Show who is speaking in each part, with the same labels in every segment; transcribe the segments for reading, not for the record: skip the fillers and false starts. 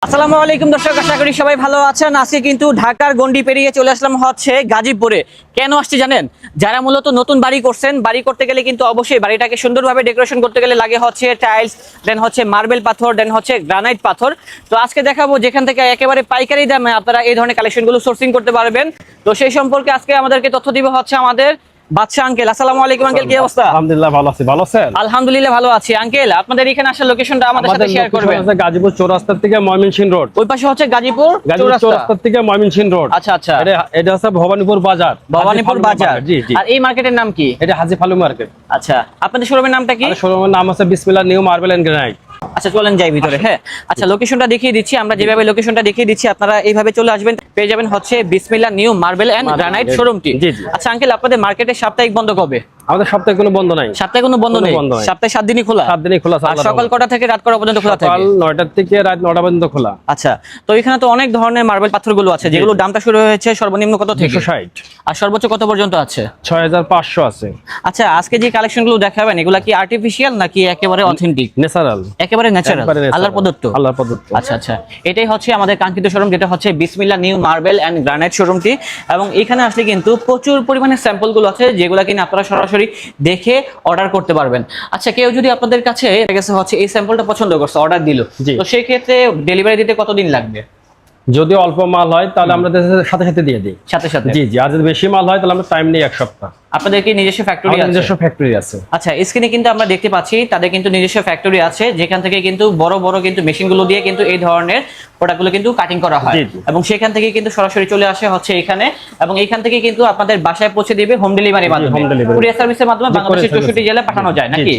Speaker 1: আসসালামু আলাইকুম দর্শক, আশা করি সবাই ভালো আছেন। আজকে কিন্তু ঢাকার গন্ডি পেরিয়ে চলে আসলাম হচ্ছে গাজীপুরে। কেন আসছি জানেন? যারা মূলত নতুন বাড়ি করছেন, বাড়ি করতে গেলে কিন্তু অবশ্যই বাড়িটাকে সুন্দরভাবে ডেকোরেশন করতে গেলে লাগে হচ্ছে টাইলস, দেন হচ্ছে মার্বেল পাথর, দেন হচ্ছে গ্রানাইট পাথর। তো আজকে দেখাবো যেখান থেকে একেবারে পাইকারি দামে আপনারা এই ধরনের কালেকশনগুলো সোর্সিং করতে পারবেন। তো সেই সম্পর্কে আজকে আমাদেরকে তথ্য দিব হচ্ছে আমাদের বাদশা আঙ্কেল। আসসালামু আলাইকুম আঙ্কেল, কি অবস্থা?
Speaker 2: আলহামদুলিল্লাহ ভালো আছি। ভালো আছেন?
Speaker 1: আলহামদুলিল্লাহ ভালো আছি। আঙ্কেল, আপনাদের এখানে আসার লোকেশনটা আমাদের সাথে শেয়ার করবেন।
Speaker 2: গাজীপুর চৌরাস্তা থেকে ময়মনসিংহ রোড।
Speaker 1: ওই পাশে হচ্ছে গাজীপুর
Speaker 2: চৌরাস্তা থেকে ময়মনসিংহ রোড।
Speaker 1: আচ্ছা আচ্ছা,
Speaker 2: এটা হচ্ছে ভবানীপুর বাজার।
Speaker 1: ভবানীপুর বাজার।
Speaker 2: জি জি।
Speaker 1: আর এই মার্কেটের নাম কি?
Speaker 2: এটা হাজী ফালু মার্কেট।
Speaker 1: আচ্ছা, আপনাদের শোরুমের নামটা কি?
Speaker 2: শোরুমের নাম আছে বিসমিল্লাহ নিউ মার্বেল এন্ড গ্রানাইট।
Speaker 1: আচ্ছা চলেন যাই ভিতরে। হ্যাঁ আচ্ছা, লোকেশনটা দেখিয়ে দিচ্ছি। আমরা যেভাবে লোকেশনটা দেখিয়ে দিচ্ছি আপনারা এইভাবে চলে আসবেন, পেয়ে যাবেন হচ্ছে বিসমিল্লাহ নিউ মার্বেল এন্ড গ্রানাইট শোরুমটি। আচ্ছা আঙ্কেল, আপনাদের মার্কেটের সাপ্তাহিক বন্ধ কবে?
Speaker 2: আমাদের সপ্তাহে কোনো বন্ধ নাই।
Speaker 1: সপ্তাহে কোনো বন্ধ নেই? সপ্তাহে 7 দিনই খোলা?
Speaker 2: 7 দিনই খোলা।
Speaker 1: আর সকাল কটা থেকে রাত কটা পর্যন্ত খোলা থাকে?
Speaker 2: সকাল 9টা থেকে রাত 9টা পর্যন্ত খোলা।
Speaker 1: আচ্ছা, তো এখানে তো অনেক ধরনের মার্বেল পাথরগুলো আছে, যেগুলো দামটা শুরু হয়েছে সর্বনিম্ন কত থেকে?
Speaker 2: 260।
Speaker 1: আর সর্বোচ্চ কত পর্যন্ত আছে?
Speaker 2: 6500 আছে।
Speaker 1: আচ্ছা, আজকে যে কালেকশনগুলো দেখাবেন এগুলা কি আর্টিফিশিয়াল নাকি একেবারে অথেন্টিক?
Speaker 2: ন্যাচারাল।
Speaker 1: একেবারে ন্যাচারাল, আল্লাহর প্রদত্ত।
Speaker 2: আল্লাহর প্রদত্ত।
Speaker 1: আচ্ছা আচ্ছা, এটাই হচ্ছে আমাদের কাঙ্ক্ষিত শোরুম, যেটা হচ্ছে বিসমিল্লাহ নিউ মার্বেল এন্ড গ্রানাইট শোরুমটি। এবং এখানে আসলে কিন্তু প্রচুর পরিমাণে স্যাম্পল গুলো আছে, যেগুলো কিনা আপনারা সরাসরি দেখে অর্ডার করতে পারবেন। আচ্ছা, কেউ যদি আপনাদের কাছে গেছে হচ্ছে এই স্যাম্পলটা পছন্দ করছে, অর্ডার দিল, তো সেই ক্ষেত্রে ডেলিভারি দিতে কতদিন লাগবে?
Speaker 2: যদি অল্প মাল হয় তাহলে আমরা সাথে সাথে দিয়ে দিই।
Speaker 1: সাথে সাথে? জি
Speaker 2: জি। আর যদি বেশি মাল হয় তাহলে আমরা টাইম নেই 1 সপ্তাহ।
Speaker 1: আপনাদের কি নিজস্ব ফ্যাক্টরি আছে?
Speaker 2: নিজস্ব ফ্যাক্টরি আছে।
Speaker 1: আচ্ছা, স্ক্রিনে কিন্তু আমরা দেখতে পাচ্ছি তাদের কিন্তু নিজস্ব ফ্যাক্টরি আছে, যেখান থেকে কিন্তু বড় বড় কিন্তু মেশিনগুলো দিয়ে কিন্তু এই ধরনের প্রোডাক্টগুলো কিন্তু কাটিং করা হয়। এবং সেখান থেকে কিন্তু সরাসরি চলে আসে হচ্ছে এখানে, এবং এইখান থেকে কিন্তু আপনাদের বাসায় পৌঁছে দিবে হোম ডেলিভারির মাধ্যমে, কুরিয়ার সার্ভিসের মাধ্যমে বাংলাদেশের 64 জেলায় পাঠানো যায় নাকি?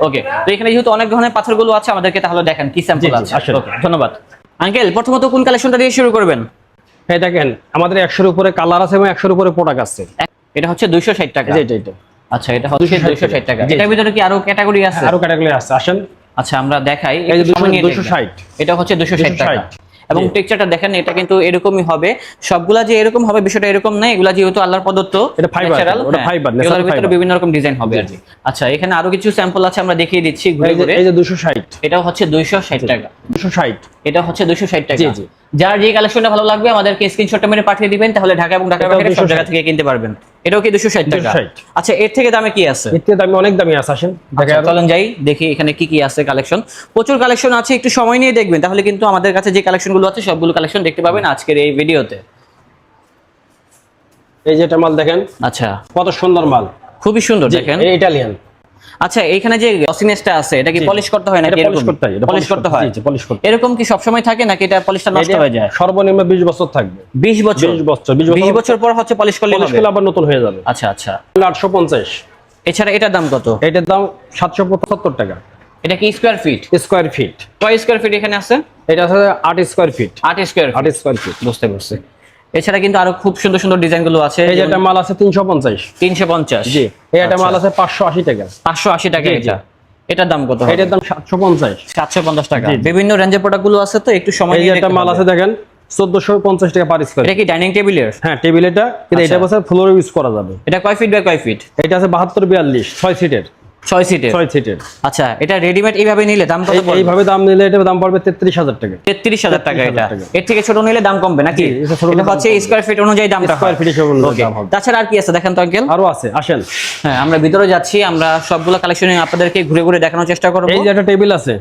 Speaker 1: ওকে, তো এখানে যেহেতু অনেক ধরনের পাথরগুলো আছে, আমাদেরকে তাহলে দেখেন কি স্যাম্পল আছে। ওকে, ধন্যবাদ আঙ্কেল। প্রথমত কোন কালেকশনটা দিয়ে শুরু করবেন?
Speaker 2: এই দেখেন, আমাদের 100 এর উপরে কালার আছে এবং 100 এর উপরে প্রোডাক্ট আছে।
Speaker 1: এটা হচ্ছে 260 টাকা।
Speaker 2: জি এটা।
Speaker 1: আচ্ছা, এটা হচ্ছে 260 টাকা। এটার ভিতরে কি আরো ক্যাটাগরি আছে?
Speaker 2: আরো ক্যাটাগরি আছে, আসেন।
Speaker 1: আচ্ছা, আমরা দেখাই।
Speaker 2: এই যে 260,
Speaker 1: এটা হচ্ছে 260 টাকা। এবং টেক্সচারটা দেখেন, এটা কিন্তু এরকমই হবে। সবগুলা যে এরকম হবে বিষয়টা এরকম না, এগুলা যেহেতু আল্লাহর প্রদত্ত,
Speaker 2: এটা ফাইবার, ওটা ফাইবার,
Speaker 1: এগুলোর ভিতরে বিভিন্ন রকম ডিজাইন হবে আর কি। আচ্ছা, এখানে আরো কিছু স্যাম্পল আছে, আমরা দেখিয়ে দিচ্ছি ঘুরে ঘুরে।
Speaker 2: এই যে 260,
Speaker 1: এটা হচ্ছে 260 টাকা।
Speaker 2: 260,
Speaker 1: এটা হচ্ছে 260 টাকা।
Speaker 2: জি জি।
Speaker 1: যার যে কালেকশনটা ভালো লাগবে আমাদেরকে স্ক্রিনশটটা মেরে পাঠিয়ে দিবেন, তাহলে ঢাকা এবং ঢাকার বাইরে সব জায়গা থেকে কিনতে পারবেন। এটাও কি 260 টাকা? আচ্ছা, এর থেকে দামে কি আছে?
Speaker 2: এর থেকে দামে অনেক দামি আছে, আসেন
Speaker 1: দেখা। চলেন যাই দেখি এখানে কি কি আছে কালেকশন। প্রচুর কালেকশন আছে, একটু সময় নিয়ে দেখবেন, তাহলে কিন্তু আমাদের কাছে যে কালেকশনগুলো আছে সবগুলো কালেকশন দেখতে পাবেন আজকের এই ভিডিওতে।
Speaker 2: এই যে এটা মাল দেখেন।
Speaker 1: আচ্ছা,
Speaker 2: কত সুন্দর মাল,
Speaker 1: খুবই সুন্দর দেখেন।
Speaker 2: এটা ইটালিয়ান।
Speaker 1: আচ্ছা, এখানে যে গ্লসিনেসটা আছে, এটা কি পলিশ করতে হয় নাকি?
Speaker 2: পলিশ করতে হয়।
Speaker 1: পলিশ করতে হয়।
Speaker 2: জি, পলিশ করতে।
Speaker 1: এরকম কি সব সময় থাকে নাকি এটা পলিশটা নষ্ট হয়ে যায়?
Speaker 2: সর্বনিম্ন 20 বছর থাকবে।
Speaker 1: 20 বছর?
Speaker 2: 20
Speaker 1: বছর পর হচ্ছে পলিশ করলে হবে,
Speaker 2: আবার নতুন হয়ে যাবে।
Speaker 1: আচ্ছা আচ্ছা।
Speaker 2: 850।
Speaker 1: এছাড়া এটার দাম কত?
Speaker 2: এটার দাম 775 টাকা।
Speaker 1: এটা কি স্কয়ার ফিট?
Speaker 2: Square feet.
Speaker 1: কয় স্কয়ার ফিট এখানে আছে?
Speaker 2: এটা আছে 8 square feet.
Speaker 1: 8 square?
Speaker 2: 8 square feet.
Speaker 1: বুঝতে পারছি। এছাড়া কিন্তু আরো খুব সুন্দর সুন্দর ডিজাইন গুলো আছে।
Speaker 2: এই যে এটা মাল আছে 350।
Speaker 1: 350?
Speaker 2: জি। এটা মাল আছে 580 টাকা।
Speaker 1: 580 টাকা এটা। এটার দাম কত?
Speaker 2: এটার দাম 750।
Speaker 1: 750 টাকা। বিভিন্ন রেঞ্জের প্রোডাক্ট গুলো আছে, তো একটু সময় নিয়ে।
Speaker 2: এই যে একটা মাল আছে দেখেন 1450 টাকা পার স্কয়ার।
Speaker 1: এটা কি ডাইনিং টেবিলের?
Speaker 2: হ্যাঁ, টেবিল এটা, কিন্তু এটা বছর ফ্লোরে ইউজ করা যাবে।
Speaker 1: এটা কয় ফিট বাই কয় ফিট?
Speaker 2: এটা আছে 72 42, 6 সিটের।
Speaker 1: 6 সিটের?
Speaker 2: 6 সিটের।
Speaker 1: আচ্ছা, এটা রেডিমেড এইভাবে নিলে দাম কত পড়বে?
Speaker 2: এইভাবে দাম নিলে এটা দাম পড়বে 33000 টাকা।
Speaker 1: 33000 টাকা এটা। এর থেকে ছোট নিলে দাম কমবে নাকি? এটা হচ্ছে স্কয়ার ফিট অনুযায়ী দামটা।
Speaker 2: স্কয়ার ফিট হিসেবে দাম হবে।
Speaker 1: তাছাড়া আর কি আছে দেখেন তো আঙ্কেল?
Speaker 2: আরো আছে, আসেন।
Speaker 1: হ্যাঁ, আমরা ভিতরে যাচ্ছি, আমরা সবগুলো কালেকশন আপনাদেরকে ঘুরে ঘুরে দেখানোর চেষ্টা করব।
Speaker 2: এই যে একটা টেবিল আছে,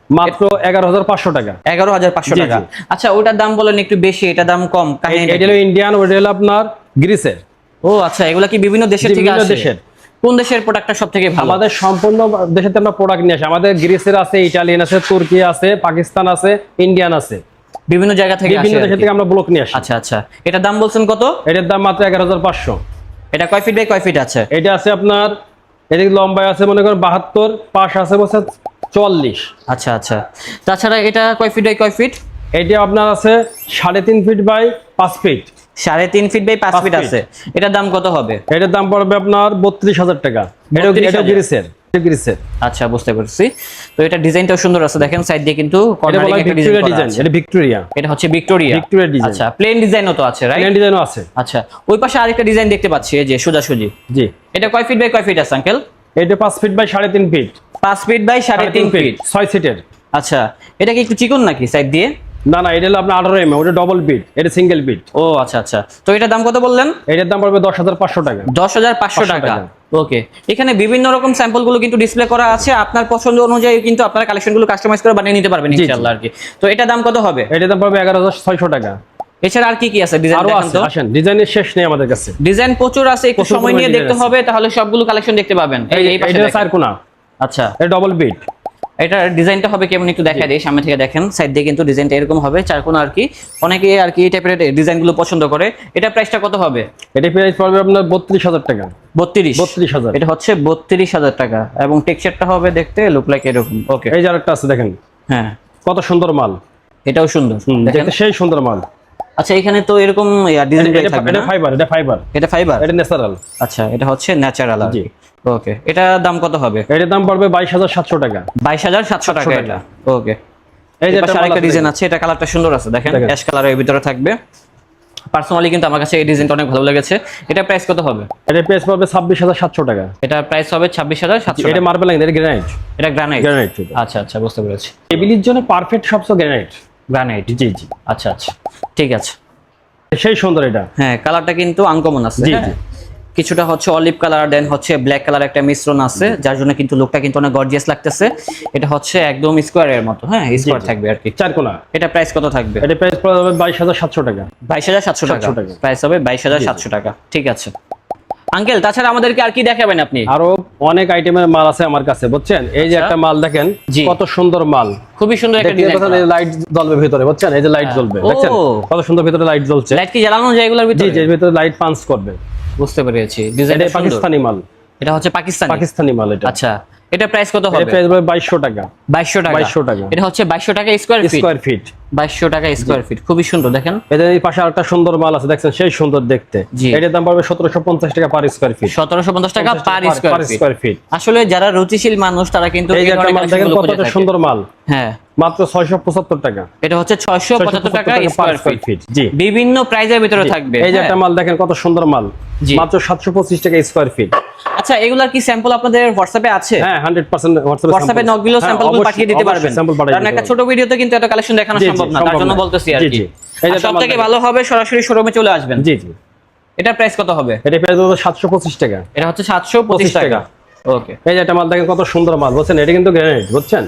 Speaker 2: মাত্র 11500 টাকা।
Speaker 1: 11500 টাকা। আচ্ছা, ওটার দাম বলেন একটু বেশি, এটা দাম কম।
Speaker 2: এটা হলো ইন্ডিয়ান, ওটা হলো আপনার গ্রিসের।
Speaker 1: ও আচ্ছা, এগুলা কি বিভিন্ন দেশের থেকে আসে? দেশের। কোন দেশের প্রোডাক্টটা সবথেকে ভালো?
Speaker 2: আমাদের সম্পূর্ণ দেশের থেকে আমরা প্রোডাক্ট নিয়ে আসি। আমাদের গ্রিসের আছে, ইটালিয়ান আছে, তুর্কি আছে, পাকিস্তান আছে, ইন্ডিয়ান আছে,
Speaker 1: বিভিন্ন জায়গা থেকে আসে।
Speaker 2: বিভিন্ন দেশ থেকে আমরা ব্লক নিয়ে আসি।
Speaker 1: আচ্ছা আচ্ছা, এটার দাম বলছেন কত?
Speaker 2: এটার দাম মাত্র 11500।
Speaker 1: এটা কয় ফিট বাই কয় ফিট আছে?
Speaker 2: এটা আছে আপনার, এদিকে লম্বায় আছে মনে করেন 72, পাশ আছে বছর 44।
Speaker 1: আচ্ছা আচ্ছা। তাছাড়া এটা কয় ফিট বাই কয় ফিট?
Speaker 2: এটা আপনার আছে 3.5 feet by 5 feet.
Speaker 1: 3.5 feet by 5 feet আছে। এটার দাম কত হবে?
Speaker 2: এটার দাম পড়বে আপনার 32000 টাকা। এটা গ্রিসের।
Speaker 1: আচ্ছা, বুঝতে পারছি। তো এটা ডিজাইনটাও সুন্দর আছে, দেখেন সাইড দিয়ে কিন্তু কর্নারিং একটা ডিজাইন করা আছে।
Speaker 2: এটা ভিক্টোরিয়া।
Speaker 1: এটা হচ্ছে ভিক্টোরিয়া
Speaker 2: ডিজাইন।
Speaker 1: আচ্ছা, প্লেন ডিজাইনও তো আছে, রাইট?
Speaker 2: প্লেন ডিজাইনও আছে।
Speaker 1: আচ্ছা, ওই পাশে আরেকটা ডিজাইন দেখতে পাচ্ছি, এই যে সোজাসুজি।
Speaker 2: জি।
Speaker 1: এটা কয় ফিট বাই কয় ফিট আছে আঙ্কেল?
Speaker 2: এটা 5 feet by 3.5 feet.
Speaker 1: 5 feet by 3.5 feet,
Speaker 2: 6 সিটের।
Speaker 1: আচ্ছা, এটা কি একটু চিকন নাকি সাইড দিয়ে?
Speaker 2: না না, এটা হলো আপনার 18 mm, ওটা ডবল বিট, এটা সিঙ্গেল বিট।
Speaker 1: ও আচ্ছা আচ্ছা, তো এটার দাম কত বললেন?
Speaker 2: এটার দাম পড়বে 10,500 টাকা।
Speaker 1: 10,500 টাকা। ওকে, এখানে বিভিন্ন রকম স্যাম্পল গুলো কিন্তু ডিসপ্লে করা আছে, আপনার পছন্দ অনুযায়ী কিন্তু আপনারা কালেকশন গুলো কাস্টমাইজ করে বানিয়ে নিতে পারবেন ইনশাআল্লাহ আর কি। তো এটা দাম কত হবে?
Speaker 2: এটার দাম পড়বে 11,600 টাকা।
Speaker 1: এছাড়া আর কি কি আছে ডিজাইন?
Speaker 2: আরো
Speaker 1: দেখান
Speaker 2: আছে,
Speaker 1: তো।
Speaker 2: আসেন, ডিজাইনের শেষ নেই আমাদের কাছে,
Speaker 1: ডিজাইন প্রচুর আছে, একটু
Speaker 2: প্রচুর
Speaker 1: সময় নিয়ে
Speaker 2: পরিমাণে
Speaker 1: দেখতে
Speaker 2: design
Speaker 1: হবে, তাহলে সবগুলো কালেকশন দেখতে পাবেন। এই পাশে
Speaker 2: এটা
Speaker 1: দেখেন।
Speaker 2: 4 কোণা,
Speaker 1: আচ্ছা,
Speaker 2: এটা ডবল বিট।
Speaker 1: এটা ডিজাইনটা হবে কেমন একটু দেখাই দেই, সামনে থেকে দেখেন, সাইড দিয়ে কিন্তু ডিজাইনটা এরকম হবে, চারকোনা আর কি। অনেকে আর কি এই টাইপের ডিজাইন গুলো পছন্দ করে। এটা প্রাইসটা কত হবে?
Speaker 2: এটা প্রাইস পড়বে আপনার 32,000 টাকা।
Speaker 1: 32,000। এটা হচ্ছে 32,000 টাকা, এবং টেক্সচারটা হবে দেখতে লুক লাইক এরকম। ওকে,
Speaker 2: এই যে আরেকটা আছে দেখেন,
Speaker 1: হ্যাঁ
Speaker 2: কত সুন্দর মাল,
Speaker 1: এটাও সুন্দর দেখেন।
Speaker 2: দেখতে সেই সুন্দর মাল।
Speaker 1: আচ্ছা, এখানে তো এরকম ডিজাইন থাকবে না?
Speaker 2: এটা ফাইবার, এটা ফাইবার,
Speaker 1: এটা ফাইবার,
Speaker 2: এটা ন্যাচারাল।
Speaker 1: আচ্ছা, এটা হচ্ছে ন্যাচারাল।
Speaker 2: জি।
Speaker 1: ওকে, এটা দাম কত হবে?
Speaker 2: এটার দাম পড়বে 22,700 টাকা।
Speaker 1: 22,700 টাকা এটা। ওকে,
Speaker 2: এই যে একটা
Speaker 1: আরেকটা ডিজাইন আছে, এটা কালারটা সুন্দর আছে দেখেন, অ্যাশ কালারের ভিতরে থাকবে। পার্সোনালি কিন্তু আমার কাছে এই ডিজাইনটা অনেক ভালো লেগেছে। এটা প্রাইস কত হবে?
Speaker 2: এটার প্রাইস পড়বে 26,700 টাকা।
Speaker 1: এটা প্রাইস হবে 26,700।
Speaker 2: এটা মার্বেল, এটা গ্রানাইট।
Speaker 1: এটা গ্রানাইট।
Speaker 2: গ্রানাইট।
Speaker 1: আচ্ছা আচ্ছা, বুঝতে পেরেছি।
Speaker 2: টেবিলের জন্য পারফেক্ট সবচেয়ে গ্রানাইট।
Speaker 1: গ্রানাইট,
Speaker 2: জি জি।
Speaker 1: আচ্ছা আচ্ছা, ঠিক আছে।
Speaker 2: সেই সুন্দর এটা।
Speaker 1: হ্যাঁ, কালারটা কিন্তু আনকমন আছে।
Speaker 2: জি,
Speaker 1: হ্যাঁ, কিছুটা হচ্ছে অলিভ কালার, দেন হচ্ছে ব্ল্যাক কালার একটা মিশ্রণ আছে, যার জন্য কিন্তু লুকটা কিন্তু অনেক গর্জিয়াস লাগতেছে। এটা হচ্ছে একদম স্কোয়ারের মতো, হ্যাঁ স্কোয়ার থাকবে আর কি।
Speaker 2: 4 কোণা।
Speaker 1: এটা প্রাইস কত থাকবে?
Speaker 2: এটা প্রাইস পড়বে 22,700 টাকা।
Speaker 1: 22,700 টাকা
Speaker 2: 700 টাকা।
Speaker 1: প্রাইস হবে, 22,700 টাকা। ঠিক আছে আঙ্কেল, তাছাড়া আমাদেরকে আর কি দেখাবেন আপনি?
Speaker 2: আরো অনেক আইটেমের মাল আছে আমার কাছে, বুঝছেন? এই যে একটা মাল দেখেন,
Speaker 1: জি।
Speaker 2: কত সুন্দর মাল,
Speaker 1: খুবই সুন্দর একটা ডিজাইন।
Speaker 2: লাইট জ্বলবে ভিতরে, বুঝছেন? এই যে লাইট জ্বলবে, দেখছেন কত সুন্দর ভিতরে লাইট জ্বলছে।
Speaker 1: লাইট কি জ্বালানো যায় এগুলোর
Speaker 2: জি
Speaker 1: ভিতরে?
Speaker 2: জি, ভিতরে লাইট পাঞ্চ করবে।
Speaker 1: বুঝতে পেরেছি, ডিজাইনটা
Speaker 2: এটা পাকিস্তানি মাল।
Speaker 1: এটা হচ্ছে
Speaker 2: পাকিস্তানি মাল এটা।
Speaker 1: আচ্ছা, এটা প্রাইস কত হবে?
Speaker 2: এটা প্রাইস হবে 2200 টাকা।
Speaker 1: 2200 টাকা।
Speaker 2: 2200 টাকা।
Speaker 1: এটা হচ্ছে 2200 টাকা স্কয়ার ফিট। 2200 টাকা স্কয়ার ফিট, খুবই সুন্দর দেখেন।
Speaker 2: এদের এই পাশে আরেকটা সুন্দর মাল আছে, দেখছেন সেই সুন্দর দেখতে।
Speaker 1: জি।
Speaker 2: এটার দাম পড়বে 1750 টাকা পার স্কয়ার ফিট।
Speaker 1: 1750 টাকা পার স্কয়ার ফিট।
Speaker 2: ফিট।
Speaker 1: আসলে যারা রুচিশীল মানুষ তারা কিন্তু
Speaker 2: এই যে একটা মাল দেখেন, কত সুন্দর মাল।
Speaker 1: হ্যাঁ,
Speaker 2: মাত্র 675 টাকা।
Speaker 1: এটা হচ্ছে 675 টাকা স্কয়ার ফিট।
Speaker 2: জি।
Speaker 1: বিভিন্ন প্রাইজের ভিতরে থাকবে।
Speaker 2: এই যে একটা মাল দেখেন, কত সুন্দর মাল,
Speaker 1: জি।
Speaker 2: মাত্র 725 টাকা স্কয়ার ফিট।
Speaker 1: আচ্ছা, এগুলার কি স্যাম্পল আপনাদের হোয়াটসঅ্যাপে আছে?
Speaker 2: হ্যাঁ, 100%
Speaker 1: হোয়াটসঅ্যাপে নকগুলো স্যাম্পলগুলো পাঠিয়ে দিতে পারবেন, কারণ একটা ছোট ভিডিওতে কিন্তু এত কালেকশন দেখানো সম্ভব না, তার জন্য বলতেছি আর কি। সবথেকে ভালো হবে সরাসরি শোরুমে চলে আসবেন।
Speaker 2: জি জি।
Speaker 1: এটা প্রাইস কত হবে?
Speaker 2: এটা প্রাইস হবে 725 টাকা।
Speaker 1: এটা হচ্ছে 725 টাকা। ওকে,
Speaker 2: এই যে একটা মাল দেখেন, কত সুন্দর মাল, বুঝছেন? এটা কিন্তু গ্রানাইট, বুঝছেন?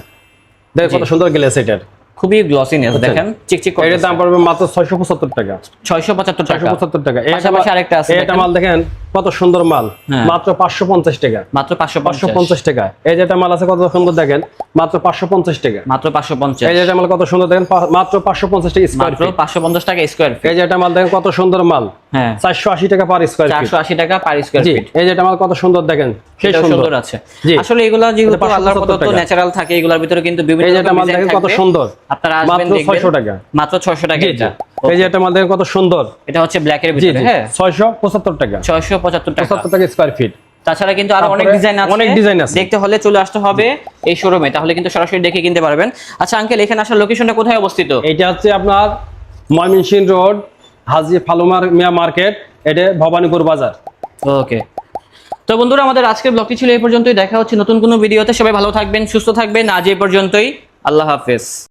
Speaker 2: দেখেন কত সুন্দর গ্লেস এটার,
Speaker 1: খুবই গ্লসিনেস দেখেন, চিকচিক করে।
Speaker 2: এটার দাম পড়বে মাত্র 675 টাকা।
Speaker 1: 675 টাকা।
Speaker 2: 675 টাকা।
Speaker 1: পাশাপাশি আরেকটা আছে,
Speaker 2: এটা মাল দেখেন, কত সুন্দর মাল, মাত্র 550 টাকা।
Speaker 1: মাত্র
Speaker 2: 550 টাকা। এই যে একটা মাল আছে, কত সুন্দর দেখেন, মাত্র 550 টাকা।
Speaker 1: মাত্র 550।
Speaker 2: এই যে একটা মাল কত সুন্দর দেখেন, মাত্র 550 টাকা স্কয়ার
Speaker 1: মাত্র
Speaker 2: ফিট।
Speaker 1: 550 টাকা স্কয়ার ফিট।
Speaker 2: এই যে একটা মাল দেখেন, কত সুন্দর মাল,
Speaker 1: হ্যাঁ
Speaker 2: 480 টাকা পার স্কয়ার ফিট।
Speaker 1: 480 টাকা পার স্কয়ার
Speaker 2: জি।
Speaker 1: ফিট।
Speaker 2: এই যে একটা মাল কত সুন্দর দেখেন, সেই সুন্দর
Speaker 1: আছে।
Speaker 2: জি।
Speaker 1: আসলে এগুলা যেহেতু
Speaker 2: এটা 570
Speaker 1: আল্লাহর প্রদত্ত
Speaker 2: টাকা।
Speaker 1: ন্যাচারাল থাকে, এগুলোর ভিতরে কিন্তু বিভিন্ন
Speaker 2: এই যে একটা
Speaker 1: রকম
Speaker 2: মাল
Speaker 1: ডিজাইন
Speaker 2: দেখেন, কত
Speaker 1: থাকবে।
Speaker 2: সুন্দর,
Speaker 1: আপনারা আসবেন
Speaker 2: মাত্র
Speaker 1: দেখবেন।
Speaker 2: 600 টাকা।
Speaker 1: মাত্র 600 টাকা
Speaker 2: জি জি।
Speaker 1: এটা।
Speaker 2: এই যে একটা মাল দেখেন, কত সুন্দর,
Speaker 1: এটা হচ্ছে ব্ল্যাক এর
Speaker 2: জি
Speaker 1: ভিতরে,
Speaker 2: জি,
Speaker 1: হ্যাঁ
Speaker 2: 675 টাকা।
Speaker 1: 675 টাকা।
Speaker 2: 75 টাকা স্কয়ার ফিট।
Speaker 1: তাছাড়া কিন্তু আরো অনেক
Speaker 2: তারপরে
Speaker 1: ডিজাইন আছে,
Speaker 2: অনেক ডিজাইন আছে।
Speaker 1: দেখতে হলে চলে আসতে হবে এই শোরুমে, তাহলে কিন্তু সরাসরি দেখে কিনতে পারবেন। আচ্ছা আঙ্কেল, এখানে আসার লোকেশনটা কোথায় অবস্থিত?
Speaker 2: এটা হচ্ছে আপনার ময়মনসিংহ রোড, হাজী ফালুমার মিয়া মার্কেট, এটা ভবানীপুর বাজার।
Speaker 1: ওকে, তো বন্ধুরা, আমাদের আজকের ব্লগটি ছিল এই পর্যন্তই। দেখা হচ্ছে নতুন কোনো ভিডিওতে। সবাই ভালো থাকবেন, সুস্থ থাকবেন। আজ এই পর্যন্তই, আল্লাহ হাফেজ।